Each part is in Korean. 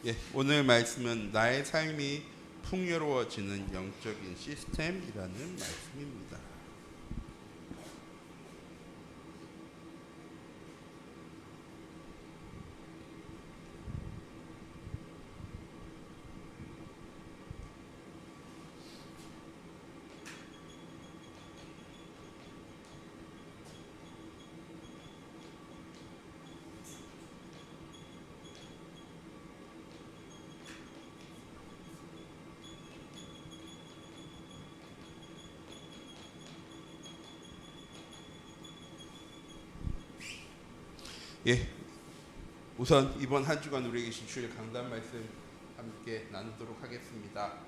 예, 오늘 말씀은 나의 삶이 풍요로워지는 영적인 시스템이라는 말씀입니다. 예, 우선 이번 한 주간 우리에게 주실 강단 말씀 함께 나누도록 하겠습니다.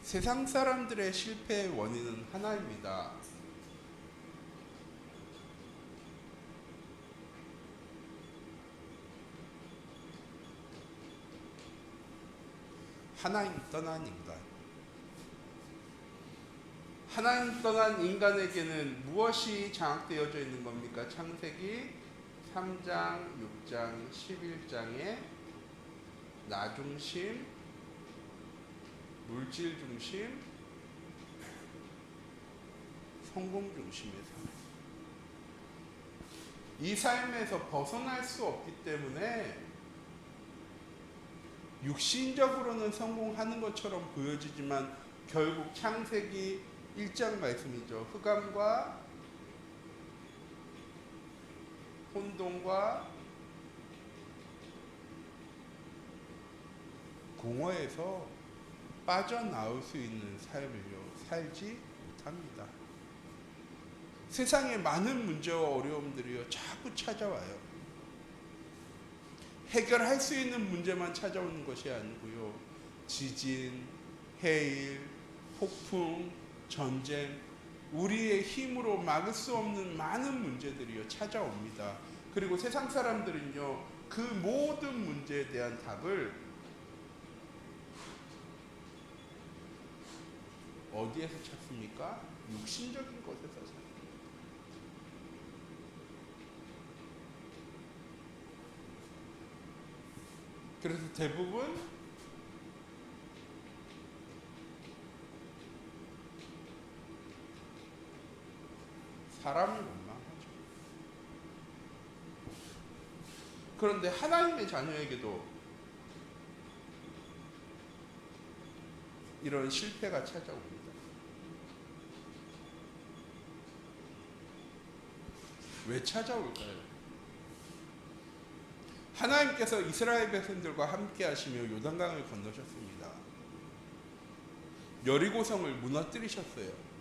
세상 사람들의 실패의 원인은 하나입니다. 하나님 떠난 인간. 하나님 떠난 인간에게는 무엇이 장악되어져 있는 겁니까? 창세기 3장, 6장, 11장에 나 중심, 물질 중심, 성공 중심의 삶. 이 삶에서 벗어날 수 없기 때문에 육신적으로는 성공하는 것처럼 보여지지만 결국 창세기 1장 말씀이죠. 흑암과 혼돈과 공허에서 빠져나올 수 있는 삶을요 살지 못합니다. 세상에 많은 문제와 어려움들이요 자꾸 찾아와요. 해결할 수 있는 문제만 찾아오는 것이 아니고요, 지진, 해일, 폭풍, 전쟁, 우리의 힘으로 막을 수 없는 많은 문제들이요 찾아옵니다. 그리고 세상 사람들은요 그 모든 문제에 대한 답을 어디에서 찾습니까? 육신적인 것에서 찾습니다. 그래서 대부분 사람을 원망하죠. 그런데 하나님의 자녀에게도 이런 실패가 찾아옵니다. 왜 찾아올까요? 하나님께서 이스라엘 백성들과 함께 하시며 요단강을 건너셨습니다. 여리고성을 무너뜨리셨어요.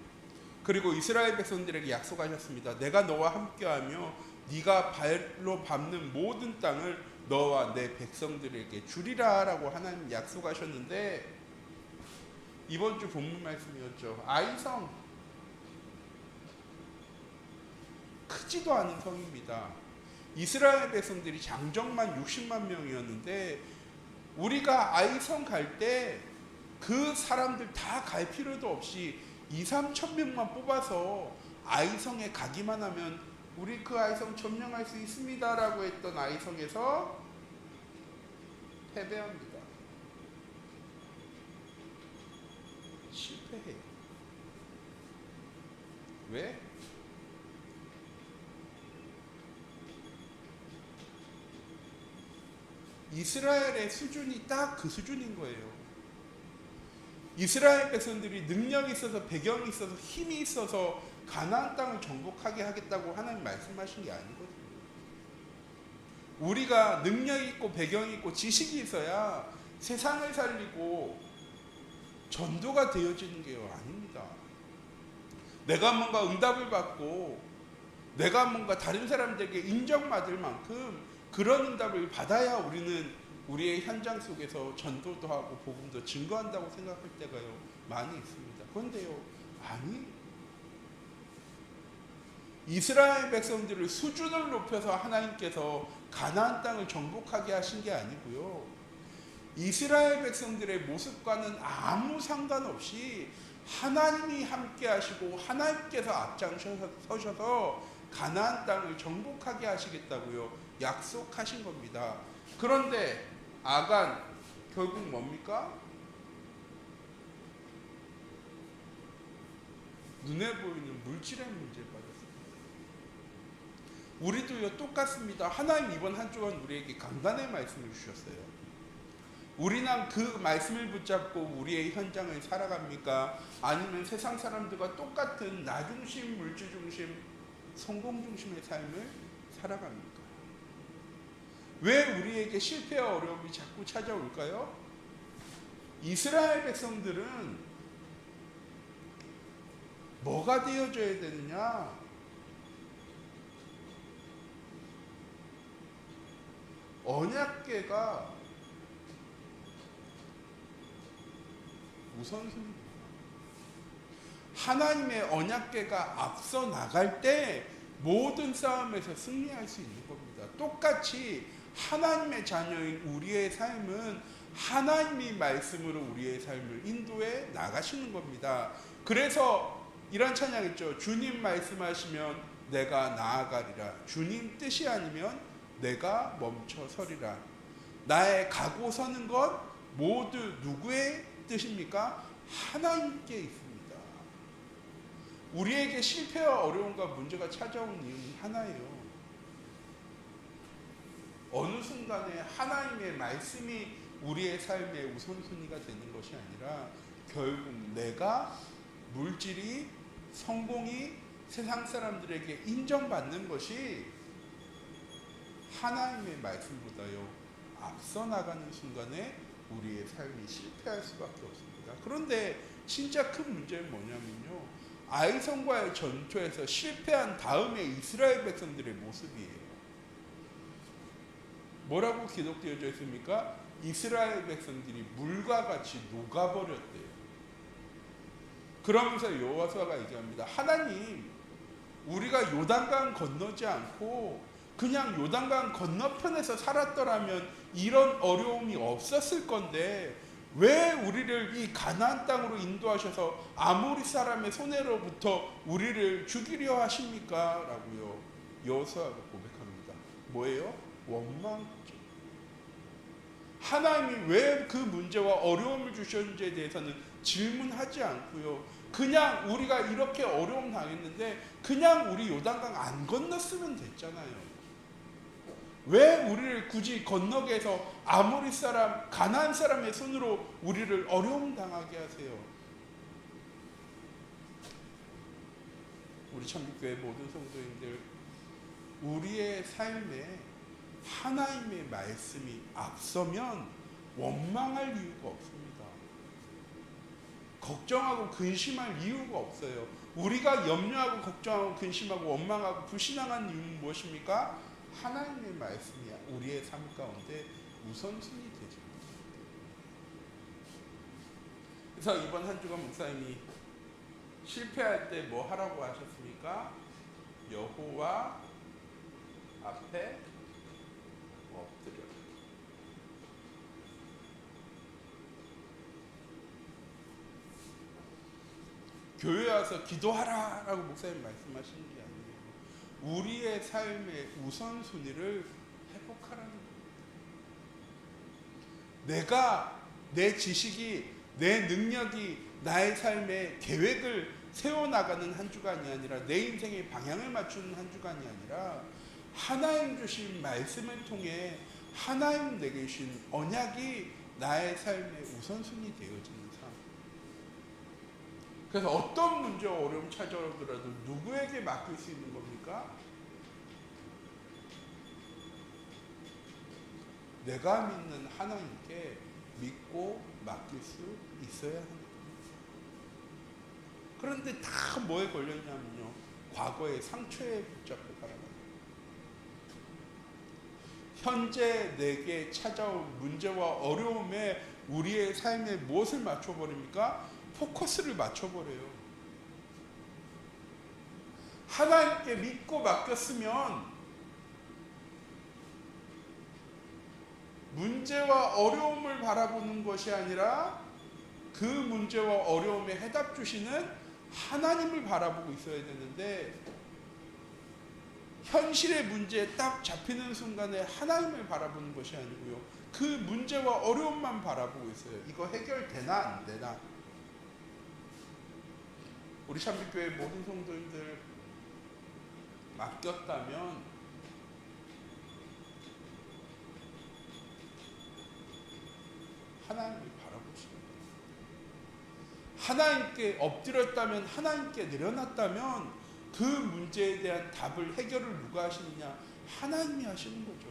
그리고 이스라엘 백성들에게 약속하셨습니다. 내가 너와 함께하며 네가 발로 밟는 모든 땅을 너와 내 백성들에게 주리라 라고 하나님 약속하셨는데, 이번 주 본문 말씀이었죠. 아이성, 크지도 않은 성입니다. 이스라엘 백성들이 장정만 60만 명이었는데 우리가 아이성 갈 때 그 사람들 다 갈 필요도 없이 2-3천 명만 뽑아서 아이성에 가기만 하면 우리 그 아이성 점령할 수 있습니다 라고 했던 아이성에서 패배합니다. 실패해요. 왜? 이스라엘의 수준이 딱 그 수준인 거예요. 이스라엘 백성들이 능력이 있어서, 배경이 있어서, 힘이 있어서 가나안 땅을 정복하게 하겠다고 하나님 말씀하신 게 아니거든요. 우리가 능력이 있고 배경이 있고 지식이 있어야 세상을 살리고 전도가 되어지는 게 아닙니다. 내가 뭔가 응답을 받고 내가 뭔가 다른 사람들에게 인정받을 만큼 그런 응답을 받아야 우리는 우리의 현장 속에서 전도도 하고 복음도 증거한다고 생각할 때가요 많이 있습니다. 그런데요, 아니, 이스라엘 백성들을 수준을 높여서 하나님께서 가나안 땅을 정복하게 하신 게 아니고요, 이스라엘 백성들의 모습과는 아무 상관없이 하나님이 함께 하시고 하나님께서 앞장서셔서 가나안 땅을 정복하게 하시겠다고요 약속하신 겁니다. 그런데 아간 결국 뭡니까? 눈에 보이는 물질의 문제에 빠졌습니다. 우리도요 똑같습니다. 하나님 이번 한 주간 우리에게 강단의 말씀을 주셨어요. 우리는 그 말씀을 붙잡고 우리의 현장을 살아갑니까? 아니면 세상 사람들과 똑같은 나 중심, 물질 중심, 성공 중심의 삶을 살아갑니까? 왜 우리에게 실패와 어려움이 자꾸 찾아올까요? 이스라엘 백성들은 뭐가 되어져야 되느냐? 언약궤가 우선순위입니다. 하나님의 언약궤가 앞서 나갈 때 모든 싸움에서 승리할 수 있는 겁니다. 똑같이 하나님의 자녀인 우리의 삶은 하나님의 말씀으로 우리의 삶을 인도해 나가시는 겁니다. 그래서 이런 찬양 있죠. 주님 말씀하시면 내가 나아가리라. 주님 뜻이 아니면 내가 멈춰서리라. 나의 가고 서는 것 모두 누구의 뜻입니까? 하나님께 있습니다. 우리에게 실패와 어려움과 문제가 찾아온 이유는 하나예요. 어느 순간에 하나님의 말씀이 우리의 삶의 우선순위가 되는 것이 아니라 결국 내가 물질이 성공이 세상 사람들에게 인정받는 것이 하나님의 말씀보다요 앞서 나가는 순간에 우리의 삶이 실패할 수밖에 없습니다. 그런데 진짜 큰 문제는 뭐냐면요, 아이성과의 전투에서 실패한 다음에 이스라엘 백성들의 모습이에요. 뭐라고 기록되어져 있습니까? 이스라엘 백성들이 물과 같이 녹아버렸대요. 그러면서 여호수아가 얘기합니다. 하나님, 우리가 요단강 건너지 않고 그냥 요단강 건너편에서 살았더라면 이런 어려움이 없었을 건데 왜 우리를 이 가나안 땅으로 인도하셔서 아모리 사람의 손에로부터 우리를 죽이려 하십니까? 라고요 여호수아가 고백합니다. 뭐예요? 원망이죠. 하나님이 왜 그 문제와 어려움을 주셨는지에 대해서는 질문하지 않고요, 그냥 우리가 이렇게 어려움 당했는데 그냥 우리 요단강 안 건넜으면 됐잖아요. 왜 우리를 굳이 건너게 해서 아모리 사람, 가나안 사람의 손으로 우리를 어려움 당하게 하세요? 우리 참교회 모든 성도님들, 우리의 삶에 하나님의 말씀이 앞서면 원망할 이유가 없습니다. 걱정하고 근심할 이유가 없어요. 우리가 염려하고 걱정하고 근심하고 원망하고 불신앙한 이유는 무엇입니까? 하나님의 말씀이 우리의 삶 가운데 우선순위 되죠. 그래서 이번 한 주간 목사님이 실패할 때 뭐 하라고 하셨습니까? 여호와 앞에 엎드려. 교회 와서 기도하라 라고 목사님 말씀하시는 게 아니에요. 우리의 삶의 우선순위를 회복하라는 겁니다. 내가, 내 지식이, 내 능력이 나의 삶의 계획을 세워나가는 한 주간이 아니라 내 인생의 방향을 맞추는 한 주간이 아니라 하나님 주신 말씀을 통해 하나님 내게 주신 언약이 나의 삶의 우선순위 되어지는 삶. 그래서 어떤 문제와 어려움 찾아오더라도 누구에게 맡길 수 있는 겁니까? 내가 믿는 하나님께 믿고 맡길 수 있어야 합니다. 그런데 다 뭐에 걸려있냐면요, 과거의 상처에 붙잡고 살아가요. 현재 내게 찾아온 문제와 어려움에 우리의 삶에 무엇을 맞춰버립니까? 포커스를 맞춰버려요. 하나님께 믿고 맡겼으면 문제와 어려움을 바라보는 것이 아니라 그 문제와 어려움에 해답 주시는 하나님을 바라보고 있어야 되는데, 현실의 문제에 딱 잡히는 순간에 하나님을 바라보는 것이 아니고요, 그 문제와 어려움만 바라보고 있어요. 이거 해결되나 안 되나. 우리 참빛교회 모든 성도님들 맡겼다면 하나님을 바라보시고, 하나님께 엎드렸다면, 하나님께 내려놨다면 그 문제에 대한 답을, 해결을 누가 하시느냐? 하나님이 하시는 거죠.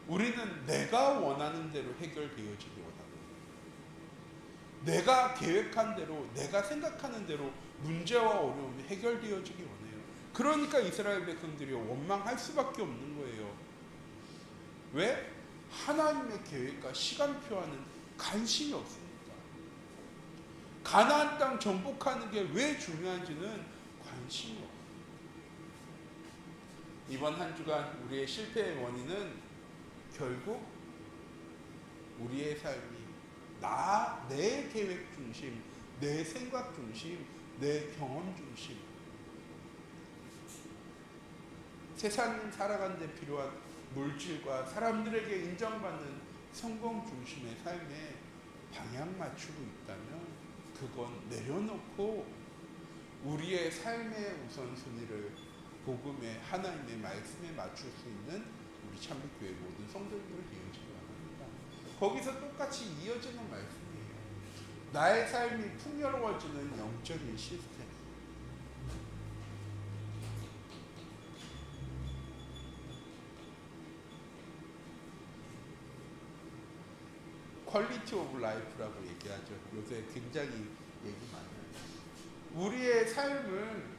우리는 내가 원하는 대로 해결되어지기 원하고, 내가 계획한 대로, 내가 생각하는 대로 문제와 어려움이 해결되어지기 원해요. 그러니까 이스라엘 백성들이 원망할 수밖에 없는 거예요. 왜? 하나님의 계획과 시간표와는 관심이 없습니다. 가나안 땅 정복하는 게 왜 중요한지는 관심이 없어요. 이번 한 주간 우리의 실패의 원인은 결국 우리의 삶이 내 계획 중심, 내 생각 중심, 내 경험 중심, 세상 살아가는 데 필요한 물질과 사람들에게 인정받는 성공 중심의 삶에 방향 맞추고 있다면 그건 내려놓고 우리의 삶의 우선순위를 복음의 하나님의 말씀에 맞출 수 있는 우리 참빛교회 모든 성도님들 되어지기 바랍니다. 거기서 똑같이 이어지는 말씀이에요. 나의 삶이 풍요로워지는 영적인 시스템. 퀄리티 오브 라이프라고 얘기하죠. 요새 굉장히 얘기 많이 해요. 우리의 삶을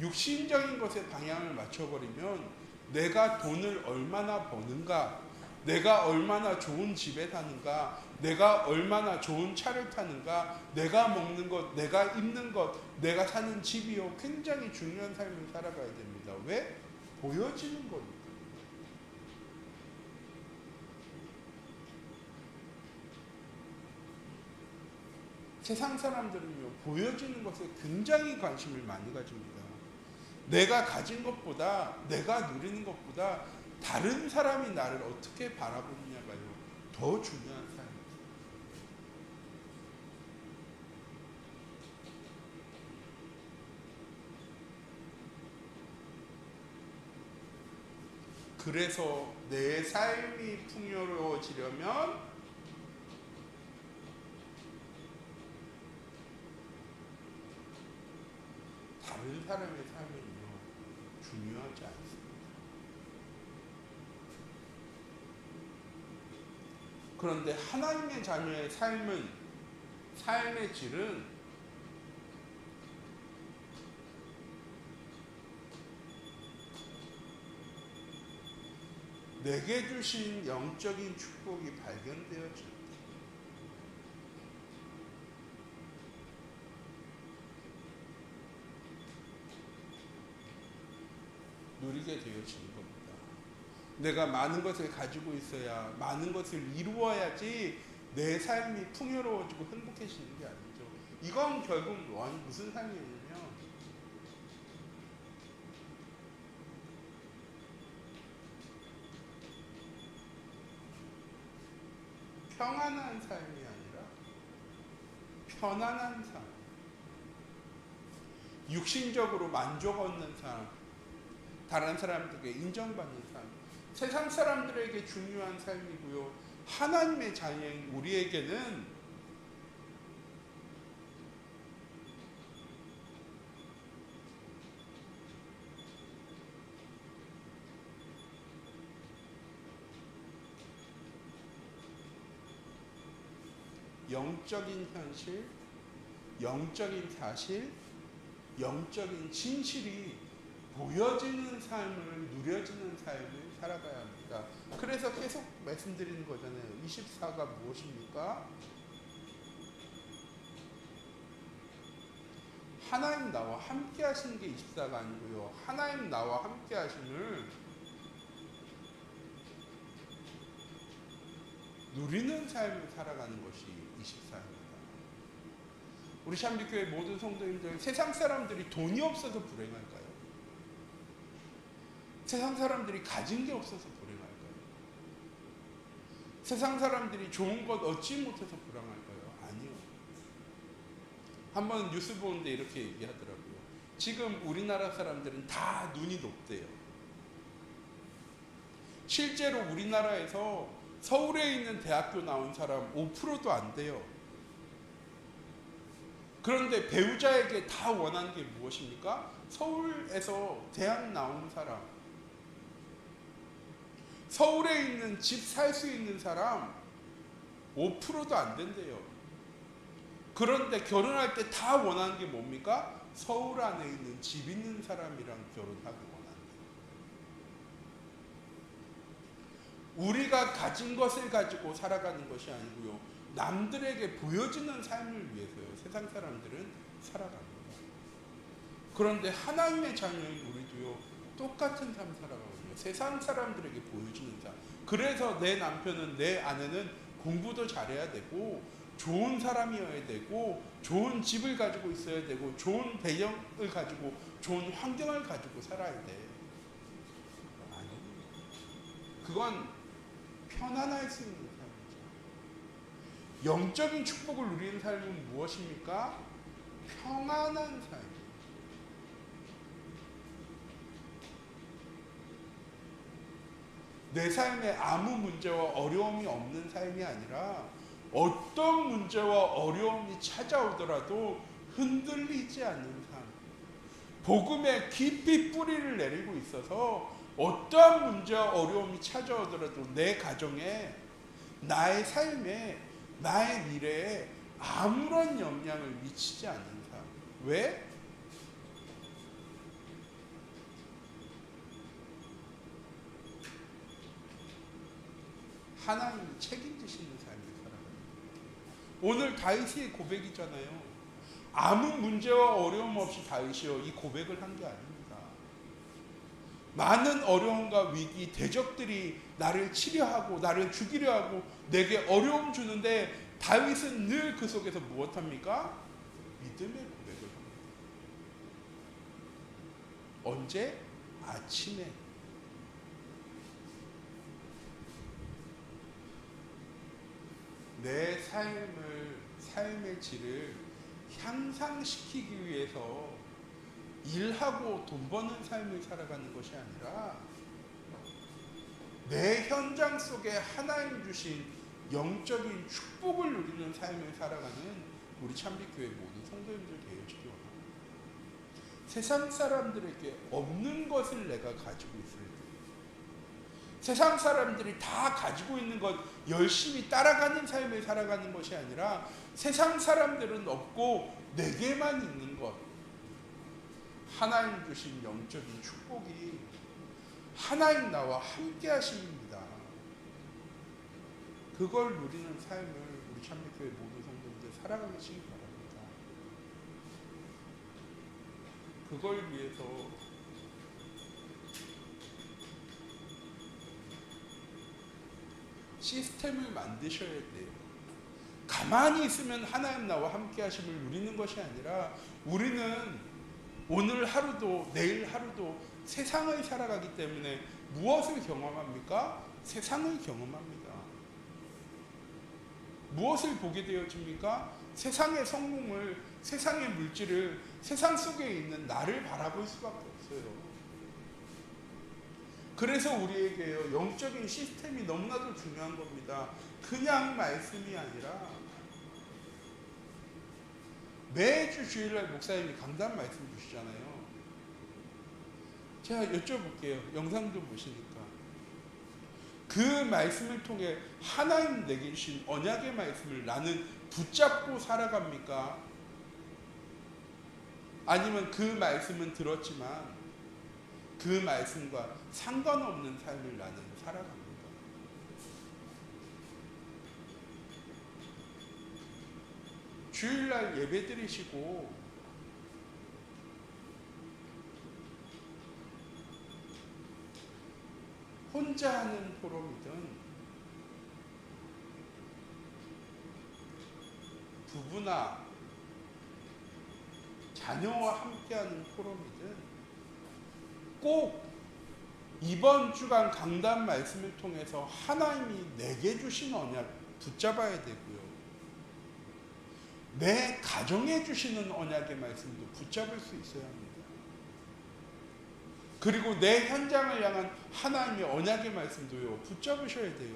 육신적인 것에 방향을 맞춰버리면 내가 돈을 얼마나 버는가, 내가 얼마나 좋은 집에 사는가, 내가 얼마나 좋은 차를 타는가, 내가 먹는 것, 내가 입는 것, 내가 사는 집이요, 굉장히 중요한 삶을 살아가야 됩니다. 왜? 보여지는 거니까. 세상 사람들은요, 보여지는 것에 굉장히 관심을 많이 가집니다. 내가 가진 것보다, 내가 누리는 것보다 다른 사람이 나를 어떻게 바라보느냐가요, 더 중요한 삶입니다. 그래서 내 삶이 풍요로워지려면 다른 사람의 삶은요, 중요하지 않습니다. 그런데 하나님의 자녀의 삶의 질은 내게 주신 영적인 축복이 발견되어질 때, 누리게 되어지는 겁니다. 내가 많은 것을 가지고 있어야, 많은 것을 이루어야지 내 삶이 풍요로워지고 행복해지는 게 아니죠. 이건 결국 무슨 삶이냐면 평안한 삶이 아니라 편안한 삶, 육신적으로 만족 얻는 삶, 다른 사람들에게 인정받는 삶, 세상 사람들에게 중요한 삶이고요, 하나님의 자녀인 우리에게는 영적인 현실, 영적인 사실, 영적인 진실이 보여지는 삶을, 누려지는 삶을 살아가야 합니다. 그래서 계속 말씀드리는 거잖아요. 24가 무엇입니까? 하나님 나와 함께 하시는 게 24가 아니고요. 하나님 나와 함께 하심을 누리는 삶을 살아가는 것이 24입니다. 우리 참비교회 모든 성도님들, 세상 사람들이 돈이 없어서 불행할까요? 세상 사람들이 가진 게 없어서 불행할까요? 세상 사람들이 좋은 것 얻지 못해서 불행할까요? 아니요. 한번 뉴스 보는데 이렇게 얘기하더라고요. 지금 우리나라 사람들은 다 눈이 높대요. 실제로 우리나라에서 서울에 있는 대학교 나온 사람 5%도 안 돼요. 그런데 배우자에게 다 원하는 게 무엇입니까? 서울에서 대학 나온 사람, 서울에 있는 집 살 수 있는 사람 5%도 안 된대요. 그런데 결혼할 때 다 원하는 게 뭡니까? 서울 안에 있는 집 있는 사람이랑 결혼하기 원한대요. 우리가 가진 것을 가지고 살아가는 것이 아니고요. 남들에게 보여지는 삶을 위해서요. 세상 사람들은 살아갑니다. 그런데 하나님의 자녀인 우리도요. 똑같은 삶 살아가거든요. 세상 사람들에게 보여지는 삶. 그래서 내 남편은, 내 아내는 공부도 잘해야 되고 좋은 사람이어야 되고 좋은 집을 가지고 있어야 되고 좋은 배경을 가지고 좋은 환경을 가지고 살아야 돼. 아니, 그건 편안할 수 있는 삶이죠. 영적인 축복을 누리는 삶은 무엇입니까? 평안한 삶. 내 삶에 아무 문제와 어려움이 없는 삶이 아니라 어떤 문제와 어려움이 찾아오더라도 흔들리지 않는 삶. 복음에 깊이 뿌리를 내리고 있어서 어떠한 문제와 어려움이 찾아오더라도 내 가정에, 나의 삶에, 나의 미래에 아무런 영향을 미치지 않는 삶. 왜? 하나님이 책임지시는 삶을 살아가는 거예요. 오늘 다윗의 고백이잖아요. 아무 문제와 어려움 없이 다윗이요 이 고백을 한 게 아닙니다. 많은 어려움과 위기, 대적들이 나를 치려하고 나를 죽이려 하고 내게 어려움 주는데 다윗은 늘 그 속에서 무엇합니까? 믿음의 고백을 합니다. 언제? 아침에. 내 삶의 질을 향상시키기 위해서 일하고 돈 버는 삶을 살아가는 것이 아니라 내 현장 속에 하나님 주신 영적인 축복을 누리는 삶을 살아가는 우리 참빛교회 모든 성도님들 되어지기 원합니다. 세상 사람들에게 없는 것을 내가 가지고 있을 때, 세상 사람들이 다 가지고 있는 것 열심히 따라가는 삶을 살아가는 것이 아니라 세상 사람들은 없고 내게만 있는 것, 하나님 주신 영적인 축복이 하나님 나와 함께 하십니다. 그걸 누리는 삶을 우리 참빛교회 모든 성도님들 살아가시기 바랍니다. 그걸 위해서 시스템을 만드셔야 돼요. 가만히 있으면 하나님 나와 함께 하심을 누리는 것이 아니라 우리는 오늘 하루도 내일 하루도 세상을 살아가기 때문에 무엇을 경험합니까? 세상을 경험합니다. 무엇을 보게 되어집니까? 세상의 성공을, 세상의 물질을, 세상 속에 있는 나를 바라볼 수밖에 없어요. 그래서 우리에게요 영적인 시스템이 너무나도 중요한 겁니다. 그냥 말씀이 아니라 매주 주일날 목사님이 강단 말씀 주시잖아요. 제가 여쭤볼게요. 영상도 보시니까 그 말씀을 통해 하나님 내게 주신 언약의 말씀을 나는 붙잡고 살아갑니까? 아니면 그 말씀은 들었지만 그 말씀과 상관없는 삶을 나는 살아갑니다. 주일날 예배 드리시고 혼자 하는 포럼이든 부부나 자녀와 함께하는 포럼이든 꼭 이번 주간 강단 말씀을 통해서 하나님이 내게 주신 언약 붙잡아야 되고요. 내 가정에 주시는 언약의 말씀도 붙잡을 수 있어야 합니다. 그리고 내 현장을 향한 하나님의 언약의 말씀도요, 붙잡으셔야 돼요.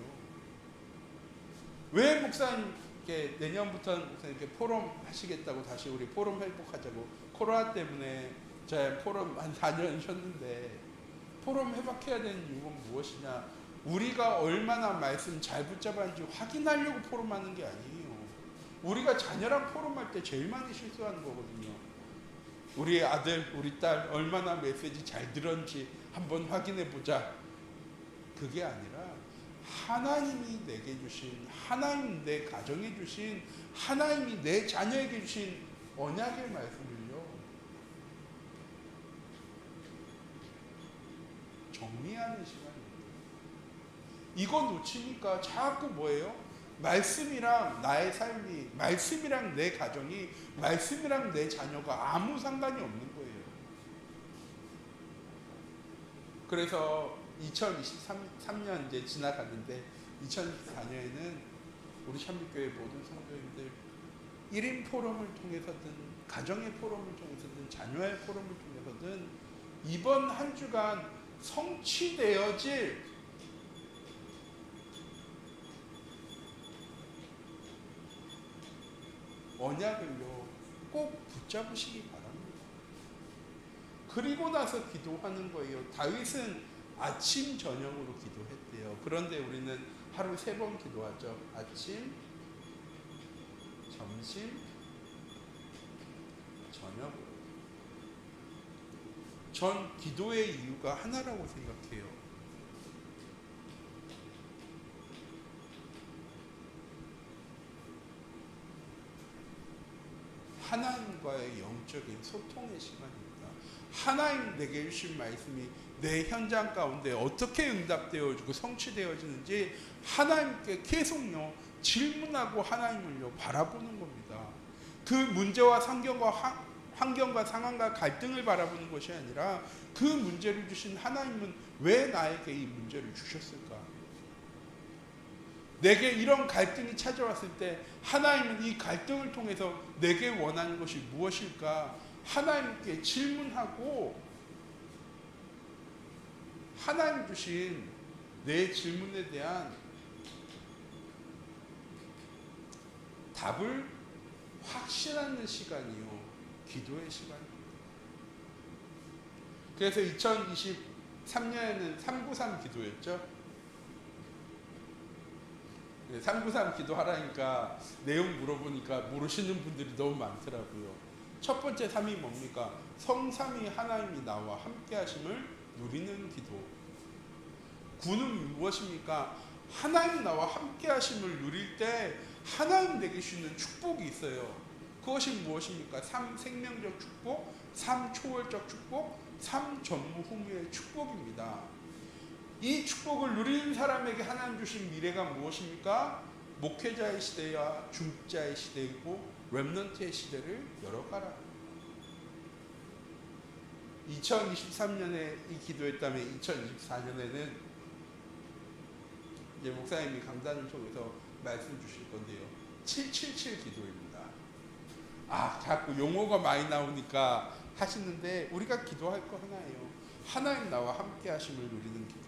왜 목사님께 내년부터 목사님께 포럼 하시겠다고 다시 우리 포럼 회복하자고, 코로나 때문에 제가 포럼 한 4년 쉬었는데 포럼 회복해야 되는 이유가 무엇이냐? 우리가 얼마나 말씀 잘 붙잡았는지 확인하려고 포럼하는 게 아니에요. 우리가 자녀랑 포럼할 때 제일 많이 실수하는 거거든요. 우리 아들, 우리 딸 얼마나 메시지 잘 들었는지 한번 확인해 보자. 그게 아니라 하나님이 내게 주신, 하나님 내 가정에 주신, 하나님이 내 자녀에게 주신 언약의 말씀을요, 정리하는 시간입니다. 이거 놓치니까 자꾸 뭐예요? 말씀이랑 나의 삶이, 말씀이랑 내 가정이, 말씀이랑 내 자녀가 아무 상관이 없는 거예요. 그래서 2023년 이제 지나갔는데 2024년에는 우리 샴빛교회 모든 성도님들 1인 포럼을 통해서든 가정의 포럼을 통해서든 자녀의 포럼을 통해서든 이번 한 주간 성취되어질 언약을요 꼭 붙잡으시기 바랍니다. 그리고 나서 기도하는 거예요. 다윗은 아침 저녁으로 기도했대요. 그런데 우리는 하루 3번 기도하죠. 아침, 점심, 저녁으로. 전 기도의 이유가 하나라고 생각해요. 하나님과의 영적인 소통의 시간입니다. 하나님 내게 주신 말씀이 내 현장 가운데 어떻게 응답되어지고 성취되어지는지 하나님께 계속요 질문하고 하나님을요 바라보는 겁니다. 그 문제와 환경과 상황과 갈등을 바라보는 것이 아니라 그 문제를 주신 하나님은 왜 나에게 이 문제를 주셨을까? 내게 이런 갈등이 찾아왔을 때 하나님은 이 갈등을 통해서 내게 원하는 것이 무엇일까? 하나님께 질문하고 하나님 주신 내 질문에 대한 답을 확신하는 시간이요, 기도의 시간입니다. 그래서 2023년에는 393 기도였죠. 393 기도하라니까 내용 물어보니까 모르시는 분들이 너무 많더라고요. 첫 번째 3이 뭡니까? 성삼위 하나님이 나와 함께 하심을 누리는 기도. 9는 무엇입니까? 하나님 나와 함께 하심을 누릴 때 하나님 내게 주시는 축복이 있어요. 그것이 무엇입니까? 3 생명적 축복, 3 초월적 축복, 3 전무후무의 축복입니다. 이 축복을 누리는 사람에게 하나님 주신 미래가 무엇입니까? 목회자의 시대와 중자의 시대이고 렘넌트의 시대를 열어가라. 2023년에 이 기도했다면 2024년에는 이제 목사님이 강단을 통해서 말씀 주실 건데요. 777 기도입니다. 자꾸 용어가 많이 나오니까 하시는데 우리가 기도할 거 하나예요. 하나님 나와 함께 하심을 누리는 기도.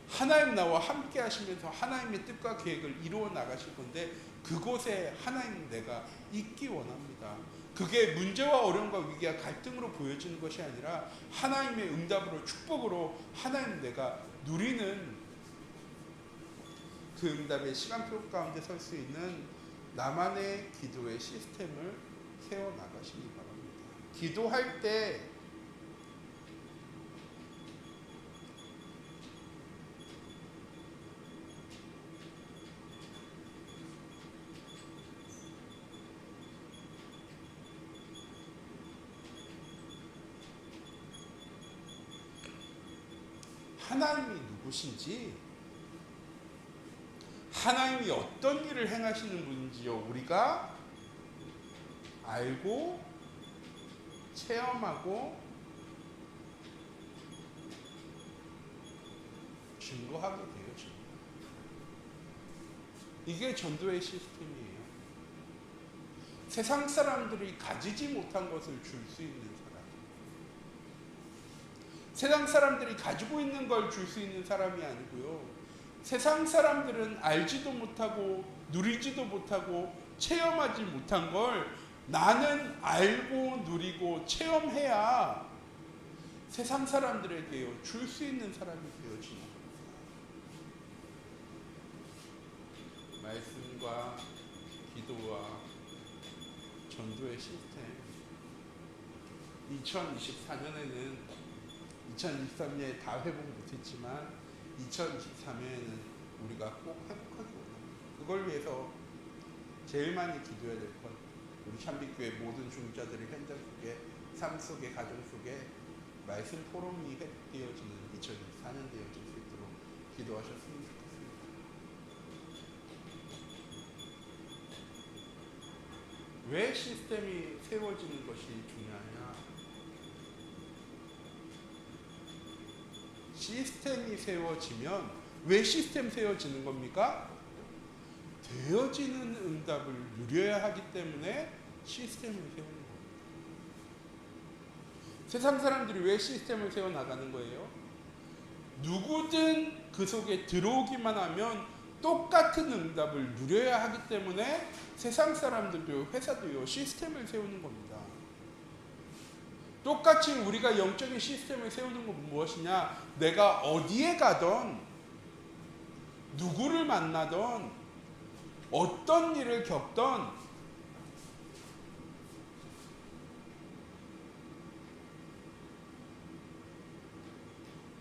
하나님 나와 함께 하시면서 하나님의 뜻과 계획을 이루어 나가실 건데 그곳에 하나님 내가 있기 원합니다. 그게 문제와 어려움과 위기와 갈등으로 보여지는 것이 아니라 하나님의 응답으로 축복으로 하나님 내가 누리는 그 응답의 시간표 가운데 설 수 있는 나만의 기도의 시스템을 세워나가시기 바랍니다. 기도할 때 하나님이 누구신지, 하나님이 어떤 일을 행하시는 분인지요 우리가 알고 체험하고 증거하게 되어집니다. 이게 전도의 시스템이에요. 세상 사람들이 가지지 못한 것을 줄 수 있는 사람, 세상 사람들이 가지고 있는 걸 줄 수 있는 사람이 아니고요, 세상 사람들은 알지도 못하고 누리지도 못하고 체험하지 못한 걸 나는 알고 누리고 체험해야 세상 사람들에게 줄 수 있는 사람이 되어지는 겁니다. 말씀과 기도와 전도의 시스템, 2024년에는 2023년에 다 회복 못했지만 2023년에는 우리가 꼭 회복하기 원합니다. 그걸 위해서 제일 많이 기도해야 될 것, 우리 참빛교회 모든 중자들의 현장 속에, 삶 속에, 가정 속에 말씀 포럼이 회복되어지는 2024년 되어질 수 있도록 기도하셨으면 좋겠습니다. 왜 시스템이 세워지는 것이 중요하냐? 시스템이 세워지면, 왜 시스템 세워지는 겁니까? 되어지는 응답을 누려야 하기 때문에 시스템을 세우는 겁니다. 세상 사람들이 왜 시스템을 세워나가는 거예요? 누구든 그 속에 들어오기만 하면 똑같은 응답을 누려야 하기 때문에 세상 사람들도 회사도요 시스템을 세우는 겁니다. 똑같이 우리가 영적인 시스템을 세우는 건 무엇이냐? 내가 어디에 가던, 누구를 만나던, 어떤 일을 겪던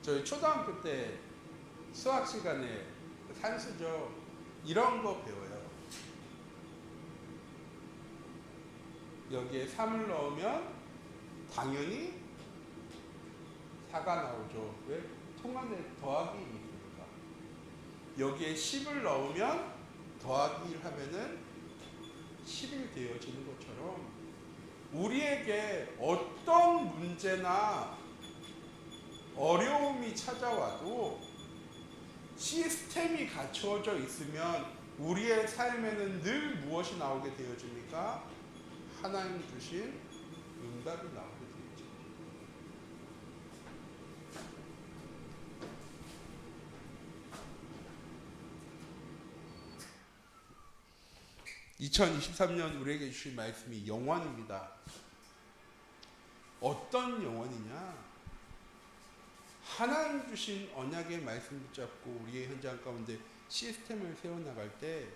저희 초등학교 때 수학 시간에 산수죠. 이런 거 배워요. 여기에 3을 넣으면 당연히 4가 나오죠. 왜? 통 안에 더하기 있으니까. 여기에 10을 넣으면 더하기 1 하면은 10이 되어지는 것처럼 우리에게 어떤 문제나 어려움이 찾아와도 시스템이 갖추어져 있으면 우리의 삶에는 늘 무엇이 나오게 되어집니까? 하나님 주신 응답이 나오게 되어집니다. 2023년 우리에게 주신 말씀이 영원입니다. 어떤 영원이냐? 하나님 주신 언약의 말씀 붙잡고 우리의 현장 가운데 시스템을 세워나갈 때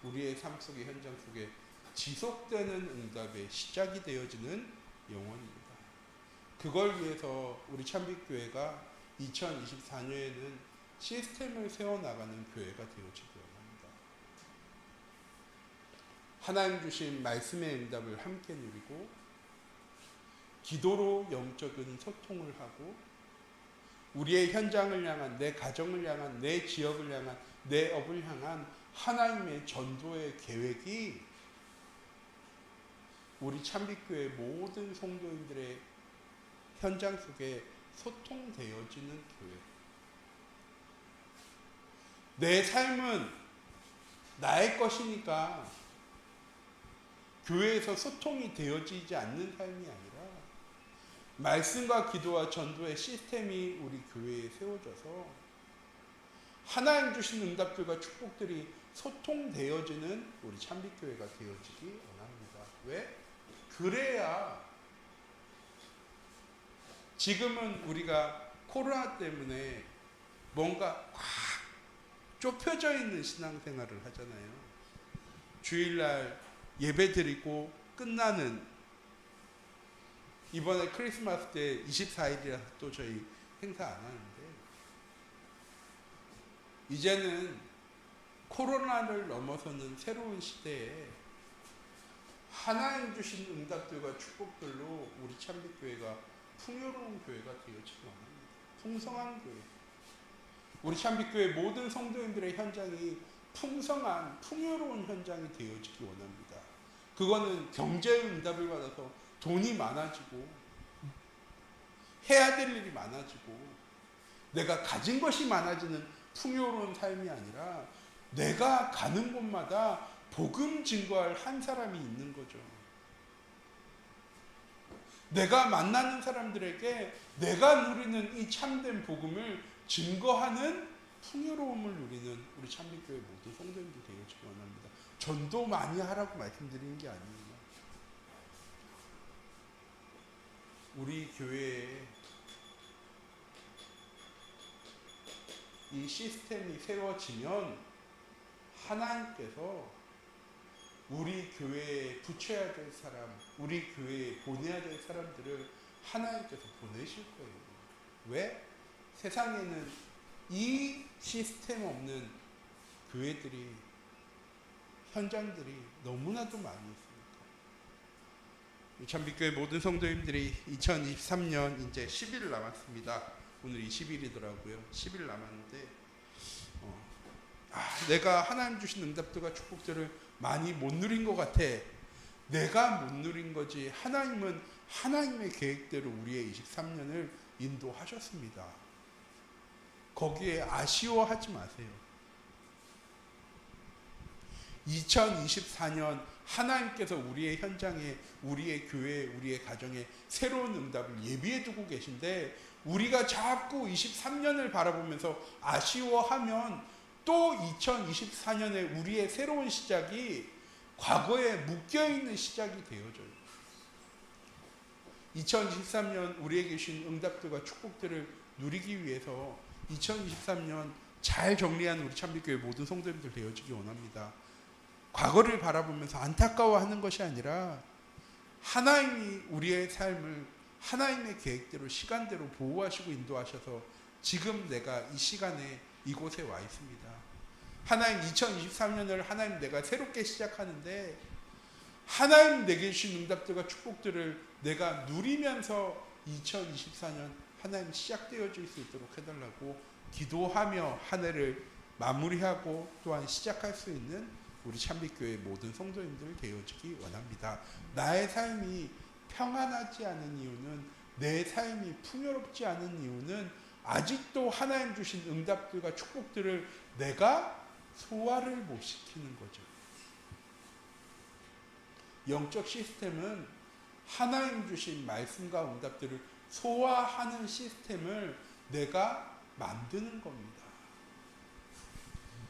우리의 삶 속의 현장 속에 지속되는 응답의 시작이 되어지는 영원입니다. 그걸 위해서 우리 참빛교회가 2024년에는 시스템을 세워나가는 교회가 되어지기 원합니다. 하나님 주신 말씀의 응답을 함께 누리고 기도로 영적인 소통을 하고 우리의 현장을 향한, 내 가정을 향한, 내 지역을 향한, 내 업을 향한 하나님의 전도의 계획이 우리 참빛교회 모든 성도인들의 현장 속에 소통되어지는 교회. 내 삶은 나의 것이니까 교회에서 소통이 되어지지 않는 삶이 아니라 말씀과 기도와 전도의 시스템이 우리 교회에 세워져서 하나님 주신 응답들과 축복들이 소통되어지는 우리 참빛교회가 되어지기 원합니다. 왜? 그래야 지금은 우리가 코로나 때문에 뭔가 꽉 좁혀져 있는 신앙생활을 하잖아요. 주일날 예배 드리고 끝나는, 이번에 크리스마스 때 24일이라서 또 저희 행사 안 하는데 이제는 코로나를 넘어서는 새로운 시대에 하나님 주신 응답들과 축복들로 우리 참빛교회가 풍요로운 교회가 되어지기 원합니다. 풍성한 교회. 우리 참빛교회 모든 성도님들의 현장이 풍성한 풍요로운 현장이 되어지기 원합니다. 그거는 경제의 응답을 받아서 돈이 많아지고 해야 될 일이 많아지고 내가 가진 것이 많아지는 풍요로운 삶이 아니라 내가 가는 곳마다 복음 증거할 한 사람이 있는 거죠. 내가 만나는 사람들에게 내가 누리는 이 참된 복음을 증거하는 풍요로움을 누리는 우리 참빛교회 모든 성도님들 되어지기 원합니다. 전도 많이 하라고 말씀드리는 게 아니에요. 우리 교회에 이 시스템이 세워지면 하나님께서 우리 교회에 붙여야 될 사람, 우리 교회에 보내야 될 사람들을 하나님께서 보내실 거예요. 왜? 세상에는 이 시스템 없는 교회들이, 현장들이 너무나도 많이 있습니다. 참빛교회 모든 성도님들이 2023년 이제 10일 남았습니다. 오늘 20일이더라고요. 10일 남았는데 내가 하나님 주신 응답들과 축복들을 많이 못 누린 것 같아. 내가 못 누린 거지. 하나님은 하나님의 계획대로 우리의 23년을 인도하셨습니다. 거기에 아쉬워하지 마세요. 2024년 하나님께서 우리의 현장에, 우리의 교회에, 우리의 가정에 새로운 응답을 예비해 두고 계신데 우리가 자꾸 23년을 바라보면서 아쉬워하면 또 2024년에 우리의 새로운 시작이 과거에 묶여있는 시작이 되어져요. 2023년 우리에게 주신 응답들과 축복들을 누리기 위해서 2023년 잘 정리한 우리 참빛교회 모든 성도님들 되어지기 원합니다. 과거를 바라보면서 안타까워하는 것이 아니라 하나님이 우리의 삶을 하나님의 계획대로 시간대로 보호하시고 인도하셔서 지금 내가 이 시간에 이곳에 와 있습니다. 하나님 2023년을 하나님 내가 새롭게 시작하는데 하나님 내게 주신 응답들과 축복들을 내가 누리면서 2024년 하나님 시작되어질 수 있도록 해달라고 기도하며 한 해를 마무리하고 또한 시작할 수 있는 우리 참빛교회 모든 성도님들 되어지기 원합니다. 나의 삶이 평안하지 않은 이유는, 내 삶이 풍요롭지 않은 이유는 아직도 하나님 주신 응답들과 축복들을 내가 소화를 못 시키는 거죠. 영적 시스템은 하나님 주신 말씀과 응답들을 소화하는 시스템을 내가 만드는 겁니다.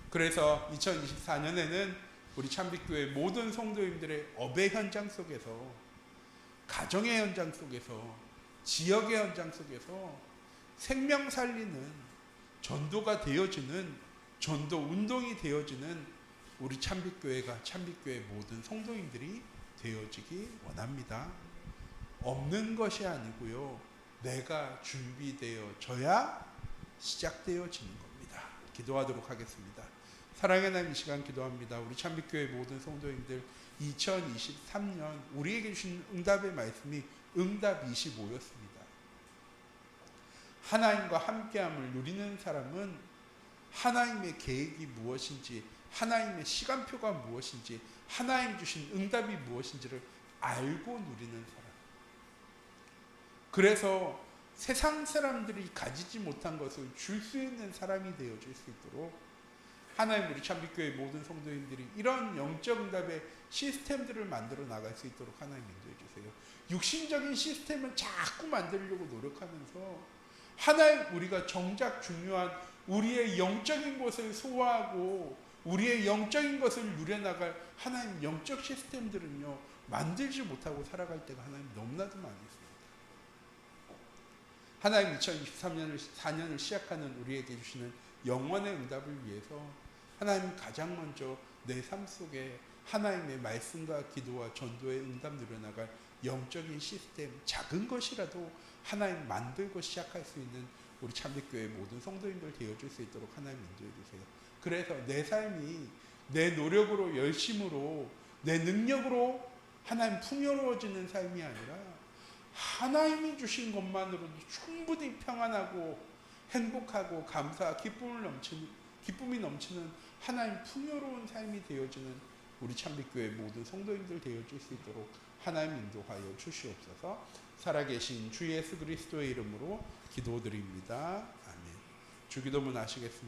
그래서 2024년에는 우리 참빛교회 모든 성도님들의 업의 현장 속에서, 가정의 현장 속에서, 지역의 현장 속에서 생명 살리는 전도가 되어지는, 전도 운동이 되어지는 우리 참빛교회가, 참빛교회 모든 성도님들이 되어지기 원합니다. 없는 것이 아니고요, 내가 준비되어져야 시작되어지는 겁니다. 기도하도록 하겠습니다. 사랑의 하나님, 이 시간 기도합니다. 우리 참빛교회 모든 성도님들 2023년 우리에게 주신 응답의 말씀이 응답 25였습니다. 하나님과 함께함을 누리는 사람은 하나님의 계획이 무엇인지, 하나님의 시간표가 무엇인지, 하나님 주신 응답이 무엇인지를 알고 누리는 사람. 그래서 세상 사람들이 가지지 못한 것을 줄 수 있는 사람이 되어질 수 있도록 하나님, 우리 참빛교회 모든 성도님들이 이런 영적 응답의 시스템들을 만들어 나갈 수 있도록 하나님 인도해 주세요. 육신적인 시스템을 자꾸 만들려고 노력하면서 하나님, 우리가 정작 중요한 우리의 영적인 것을 소화하고 우리의 영적인 것을 누려나갈 하나님 영적 시스템들은요, 만들지 못하고 살아갈 때가 하나님 너무나도 많이 있습니다. 하나님, 2023년을 시작하는 우리에게 주시는 영원의 응답을 위해서 하나님, 가장 먼저 내 삶 속에 하나님의 말씀과 기도와 전도의 응답 누려나갈 영적인 시스템, 작은 것이라도 하나님 만들고 시작할 수 있는 우리 참빛교회 모든 성도님들 되어줄 수 있도록 하나님 인도해 주세요. 그래서 내 삶이 내 노력으로, 열심으로, 내 능력으로 하나님 풍요로워지는 삶이 아니라 하나님이 주신 것만으로도 충분히 평안하고 행복하고 감사, 기쁨이 넘치는 하나님 풍요로운 삶이 되어지는 우리 참빛교회 모든 성도님들 되어질 수 있도록 하나님 인도하여 주시옵소서. 살아계신 주 예수 그리스도의 이름으로 기도드립니다. 아멘. 주기도문 하시겠습니다.